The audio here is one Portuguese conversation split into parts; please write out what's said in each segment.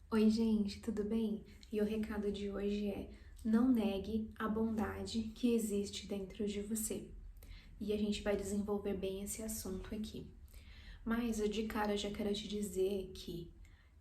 Oi, gente, tudo bem? E o recado de hoje é: não negue a bondade que existe dentro de você. E a gente vai desenvolver bem esse assunto aqui. Mas eu de cara já quero te dizer que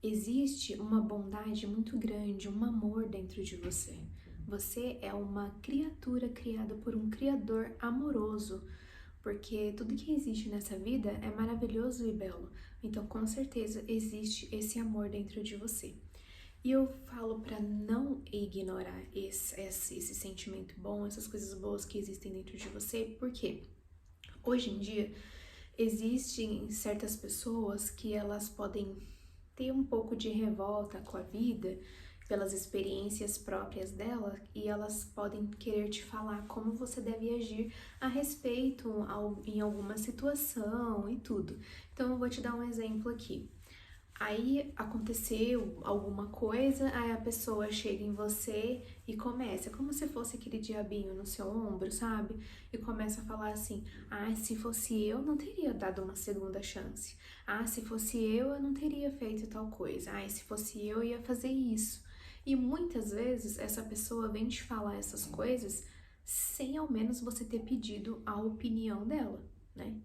existe uma bondade muito grande, um amor dentro de você. Você é uma criatura criada por um Criador amoroso, porque tudo que existe nessa vida é maravilhoso e belo. Então, com certeza, existe esse amor dentro de você. E eu falo para não ignorar esse sentimento bom, essas coisas boas que existem dentro de você, porque hoje em dia existem certas pessoas que elas podem ter um pouco de revolta com a vida pelas experiências próprias dela e elas podem querer te falar como você deve agir a respeito em alguma situação e tudo. Então eu vou te dar um exemplo aqui. Aí aconteceu alguma coisa, aí a pessoa chega em você e começa, como se fosse aquele diabinho no seu ombro, sabe? E começa a falar assim: ah, se fosse eu, não teria dado uma segunda chance. Ah, se fosse eu não teria feito tal coisa. Ah, se fosse eu ia fazer isso. E muitas vezes essa pessoa vem te falar essas coisas sem ao menos você ter pedido a opinião dela, né?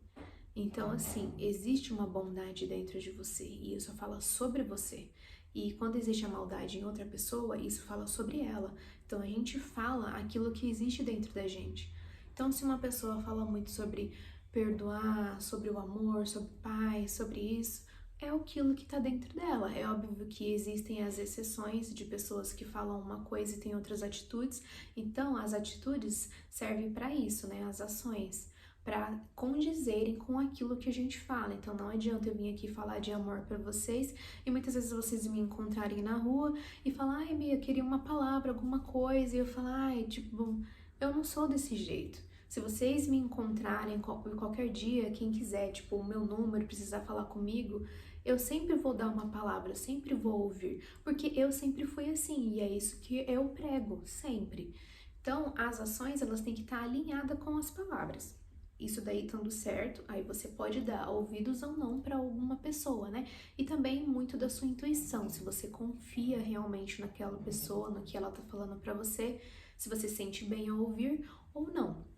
Então, assim, existe uma bondade dentro de você e isso fala sobre você. E quando existe a maldade em outra pessoa, isso fala sobre ela. Então, a gente fala aquilo que existe dentro da gente. Então, se uma pessoa fala muito sobre perdoar, sobre o amor, sobre paz, sobre isso, é aquilo que tá dentro dela. É óbvio que existem as exceções de pessoas que falam uma coisa e têm outras atitudes. Então, as atitudes servem para isso, né? As ações para condizerem com aquilo que a gente fala. Então não adianta eu vir aqui falar de amor para vocês e muitas vezes vocês me encontrarem na rua e falar: ai, Bia, eu queria uma palavra, alguma coisa, e eu falar: ai, tipo, eu não sou desse jeito. Se vocês me encontrarem qualquer dia, quem quiser, tipo, o meu número, precisar falar comigo, eu sempre vou dar uma palavra, sempre vou ouvir, porque eu sempre fui assim e é isso que eu prego, sempre. Então, as ações, elas têm que estar alinhadas com as palavras. Isso daí estando certo, aí você pode dar ouvidos ou não para alguma pessoa, né? E também muito da sua intuição, se você confia realmente naquela pessoa, no que ela tá falando para você, se você sente bem ao ouvir ou não.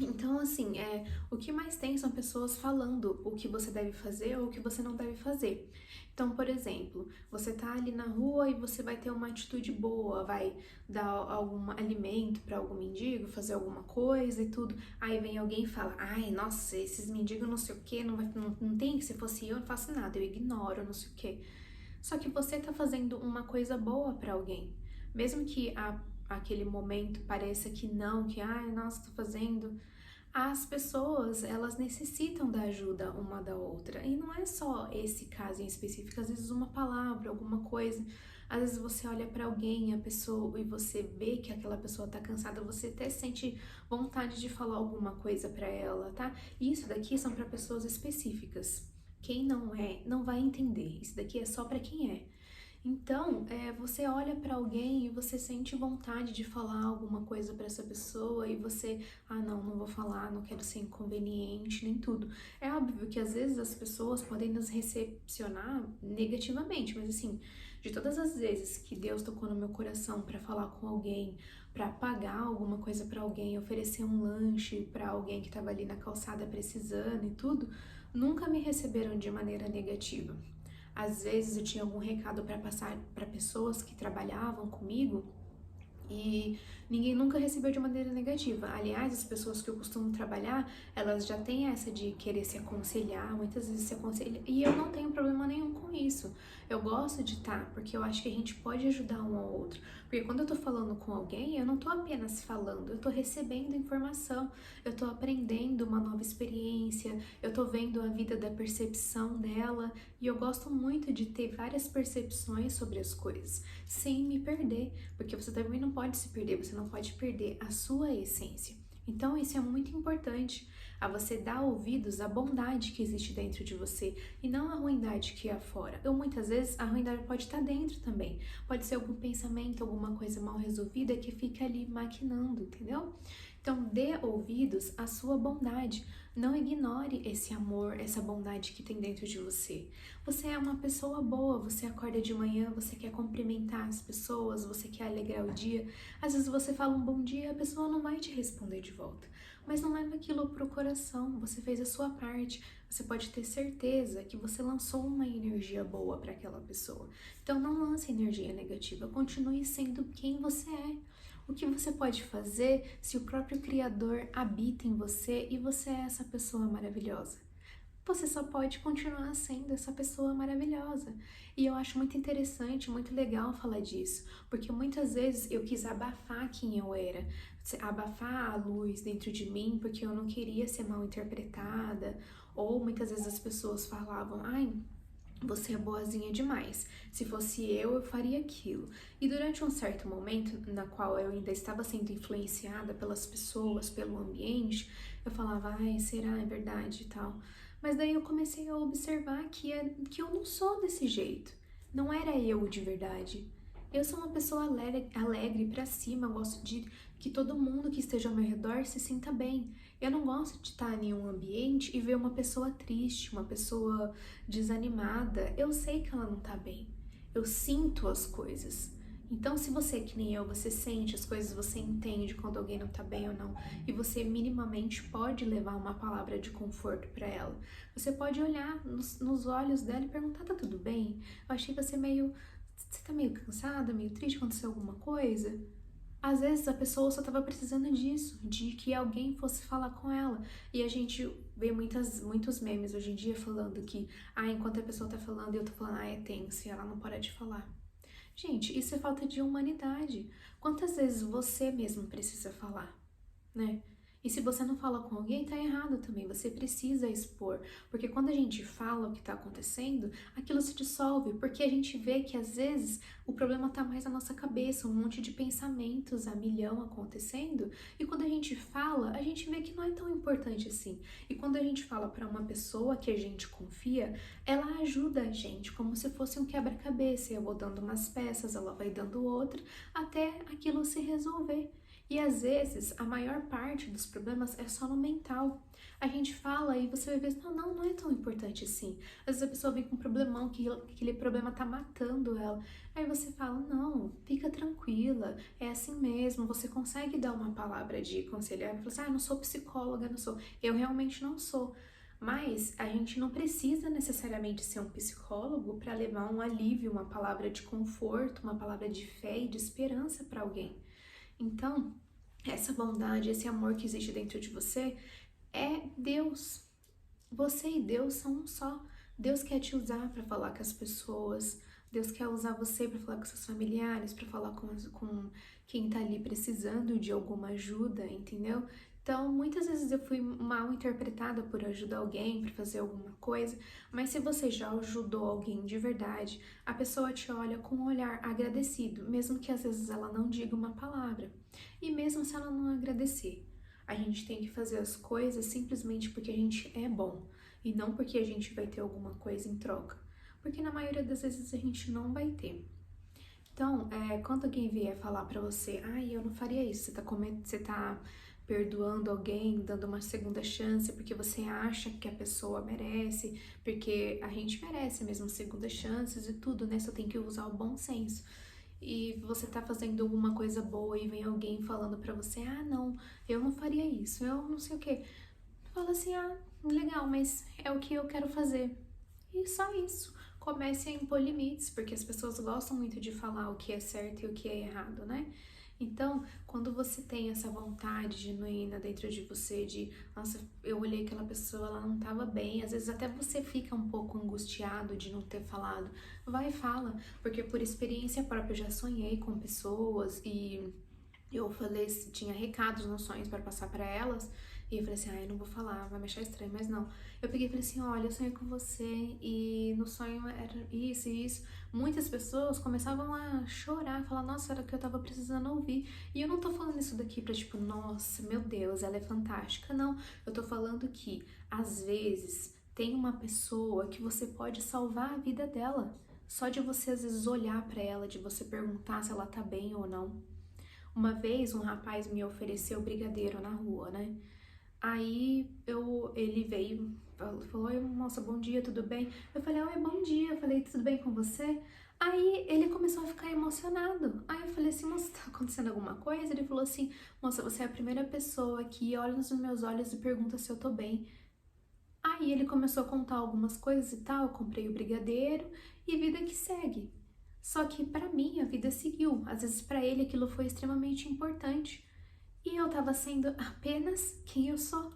Então, assim, o que mais tem são pessoas falando o que você deve fazer ou o que você não deve fazer. Então, por exemplo, você tá ali na rua e você vai ter uma atitude boa, vai dar algum alimento para algum mendigo, fazer alguma coisa e tudo. Aí vem alguém e fala: ai, nossa, esses mendigos não sei o que, não tem, se fosse eu não faço nada, eu ignoro, não sei o que. Só que você tá fazendo uma coisa boa para alguém. Mesmo que aquele momento pareça que não, que ai, nossa, tô fazendo. As pessoas, elas necessitam da ajuda uma da outra. E não é só esse caso em específico, às vezes uma palavra, alguma coisa. Às vezes você olha para alguém, a pessoa, e você vê que aquela pessoa tá cansada, você até sente vontade de falar alguma coisa para ela, tá? E isso daqui são para pessoas específicas. Quem não é, não vai entender. Isso daqui é só para quem é. Então, você olha para alguém e você sente vontade de falar alguma coisa para essa pessoa e você, ah, não, não vou falar, não quero ser inconveniente, nem tudo. É óbvio que às vezes as pessoas podem nos recepcionar negativamente, mas assim, de todas as vezes que Deus tocou no meu coração para falar com alguém, para pagar alguma coisa para alguém, oferecer um lanche para alguém que estava ali na calçada precisando e tudo, nunca me receberam de maneira negativa. Às vezes eu tinha algum recado para passar para pessoas que trabalhavam comigo e ninguém nunca recebeu de maneira negativa. Aliás, as pessoas que eu costumo trabalhar, elas já têm essa de querer se aconselhar, muitas vezes se aconselha, e eu não tenho problema nenhum com isso. Eu gosto de estar, porque eu acho que a gente pode ajudar um ao outro. Porque quando eu tô falando com alguém, eu não tô apenas falando, eu tô recebendo informação, eu tô aprendendo uma nova experiência, eu tô vendo a vida da percepção dela, e eu gosto muito de ter várias percepções sobre as coisas, sem me perder. Porque você também não pode se perder, você não pode perder a sua essência. Então, isso é muito importante, a você dar ouvidos à bondade que existe dentro de você e não à ruindade que há fora. Ou muitas vezes a ruindade pode estar dentro também. Pode ser algum pensamento, alguma coisa mal resolvida que fica ali maquinando, entendeu? Então, dê ouvidos à sua bondade. Não ignore esse amor, essa bondade que tem dentro de você. Você é uma pessoa boa, você acorda de manhã, você quer cumprimentar as pessoas, você quer alegrar o dia. Às vezes você fala um bom dia, a pessoa não vai te responder de volta. Mas não leva aquilo pro coração, você fez a sua parte. Você pode ter certeza que você lançou uma energia boa para aquela pessoa. Então não lance energia negativa, continue sendo quem você é. O que você pode fazer se o próprio Criador habita em você e você é essa pessoa maravilhosa? Você só pode continuar sendo essa pessoa maravilhosa. E eu acho muito interessante, muito legal falar disso, porque muitas vezes eu quis abafar quem eu era, abafar a luz dentro de mim, porque eu não queria ser mal interpretada, ou muitas vezes as pessoas falavam, ai, você é boazinha demais. Se fosse eu faria aquilo. E durante um certo momento, na qual eu ainda estava sendo influenciada pelas pessoas, pelo ambiente, eu falava, ai, será, é verdade e tal. Mas daí eu comecei a observar que eu não sou desse jeito. Não era eu de verdade. Eu sou uma pessoa alegre pra cima, eu gosto de que todo mundo que esteja ao meu redor se sinta bem. Eu não gosto de estar em um ambiente e ver uma pessoa triste, uma pessoa desanimada. Eu sei que ela não tá bem. Eu sinto as coisas. Então, se você é que nem eu, você sente as coisas, você entende quando alguém não tá bem ou não, e você minimamente pode levar uma palavra de conforto para ela. Você pode olhar nos olhos dela e perguntar: tá tudo bem? Eu achei você meio. Você tá meio cansada, meio triste, aconteceu alguma coisa? Às vezes a pessoa só estava precisando disso, de que alguém fosse falar com ela. E a gente vê muitos memes hoje em dia falando que, enquanto a pessoa tá falando e eu tô falando, é tenso, e ela não para de falar. Gente, isso é falta de humanidade. Quantas vezes você mesmo precisa falar, né? E se você não fala com alguém, tá errado também. Você precisa expor. Porque quando a gente fala o que tá acontecendo, aquilo se dissolve. Porque a gente vê que às vezes o problema tá mais na nossa cabeça, um monte de pensamentos a milhão acontecendo. E quando a gente fala, a gente vê que não é tão importante assim. E quando a gente fala para uma pessoa que a gente confia, ela ajuda a gente, como se fosse um quebra-cabeça. Eu vou dando umas peças, ela vai dando outra, até aquilo se resolver. E às vezes a maior parte dos problemas é só no mental. A gente fala e você vai ver, não é tão importante assim. Às vezes a pessoa vem com um problemão, que aquele problema tá matando ela. Aí você fala, não, fica tranquila, é assim mesmo. Você consegue dar uma palavra de conselho. Aí você fala assim, eu não sou psicóloga, não sou. Eu realmente não sou. Mas a gente não precisa necessariamente ser um psicólogo para levar um alívio, uma palavra de conforto, uma palavra de fé e de esperança para alguém. Então, essa bondade, esse amor que existe dentro de você é Deus. Você e Deus são um só. Deus quer te usar para falar com as pessoas. Deus quer usar você para falar com seus familiares, para falar com quem tá ali precisando de alguma ajuda, entendeu? Então, muitas vezes eu fui mal interpretada por ajudar alguém, para fazer alguma coisa, mas se você já ajudou alguém de verdade, a pessoa te olha com um olhar agradecido, mesmo que às vezes ela não diga uma palavra. E mesmo se ela não agradecer, a gente tem que fazer as coisas simplesmente porque a gente é bom e não porque a gente vai ter alguma coisa em troca. Porque na maioria das vezes a gente não vai ter. Então, quando alguém vier falar pra você, eu não faria isso, você tá perdoando alguém, dando uma segunda chance porque você acha que a pessoa merece, porque a gente merece mesmo segundas chances e tudo, né? Só tem que usar o bom senso. E você tá fazendo alguma coisa boa e vem alguém falando pra você, não, eu não faria isso, eu não sei o quê. Fala assim, legal, mas é o que eu quero fazer. E só isso. Comece a impor limites, porque as pessoas gostam muito de falar o que é certo e o que é errado, né? Então, quando você tem essa vontade genuína dentro de você de, nossa, eu olhei aquela pessoa, ela não tava bem, às vezes até você fica um pouco angustiado de não ter falado, vai e fala, porque por experiência própria eu já sonhei com pessoas e eu falei, tinha recados nos sonhos para passar para elas, e eu falei assim, eu não vou falar, vai me achar estranho, mas não. Eu peguei e falei assim, olha, eu sonhei com você, e no sonho era isso e isso. Muitas pessoas começavam a chorar, falar, nossa, era o que eu tava precisando ouvir. E eu não tô falando isso daqui pra tipo, nossa, meu Deus, ela é fantástica. Não, eu tô falando que, às vezes, tem uma pessoa que você pode salvar a vida dela. Só de você, às vezes, olhar pra ela, de você perguntar se ela tá bem ou não. Uma vez um rapaz me ofereceu brigadeiro na rua, né? Aí ele veio, falou, oi moça, bom dia, tudo bem? Eu falei, oi, bom dia, eu falei, tudo bem com você? Aí ele começou a ficar emocionado. Aí eu falei assim, moça, tá acontecendo alguma coisa? Ele falou assim, moça, você é a primeira pessoa que olha nos meus olhos e pergunta se eu tô bem. Aí ele começou a contar algumas coisas e tal, eu comprei o brigadeiro e vida que segue. Só que pra mim a vida seguiu, às vezes pra ele aquilo foi extremamente importante. E eu tava sendo apenas quem eu sou.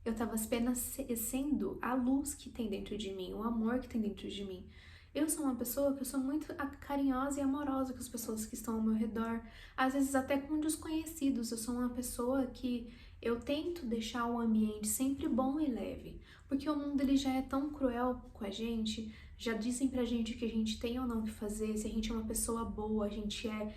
Eu tava apenas sendo a luz que tem dentro de mim, o amor que tem dentro de mim. Eu sou uma pessoa que eu sou muito carinhosa e amorosa com as pessoas que estão ao meu redor, às vezes até com desconhecidos. Eu sou uma pessoa que eu tento deixar o ambiente sempre bom e leve, porque o mundo ele já é tão cruel com a gente, já dizem pra gente o que a gente tem ou não que fazer, se a gente é uma pessoa boa, a gente é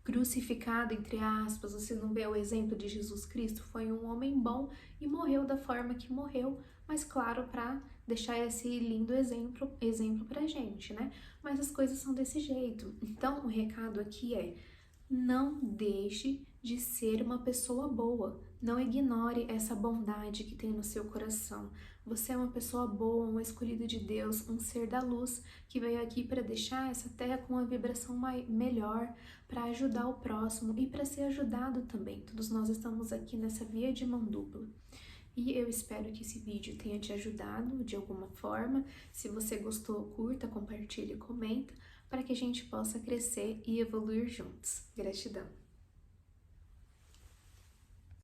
crucificado, entre aspas. Você não vê o exemplo de Jesus Cristo? Foi um homem bom e morreu da forma que morreu, mas claro, para deixar esse lindo exemplo pra gente, né? Mas as coisas são desse jeito. Então, o recado aqui é: não deixe de ser uma pessoa boa. Não ignore essa bondade que tem no seu coração. Você é uma pessoa boa, um escolhido de Deus, um ser da luz que veio aqui para deixar essa terra com uma vibração melhor, para ajudar o próximo e para ser ajudado também. Todos nós estamos aqui nessa via de mão dupla. E eu espero que esse vídeo tenha te ajudado de alguma forma. Se você gostou, curta, compartilhe, comenta, para que a gente possa crescer e evoluir juntos. Gratidão!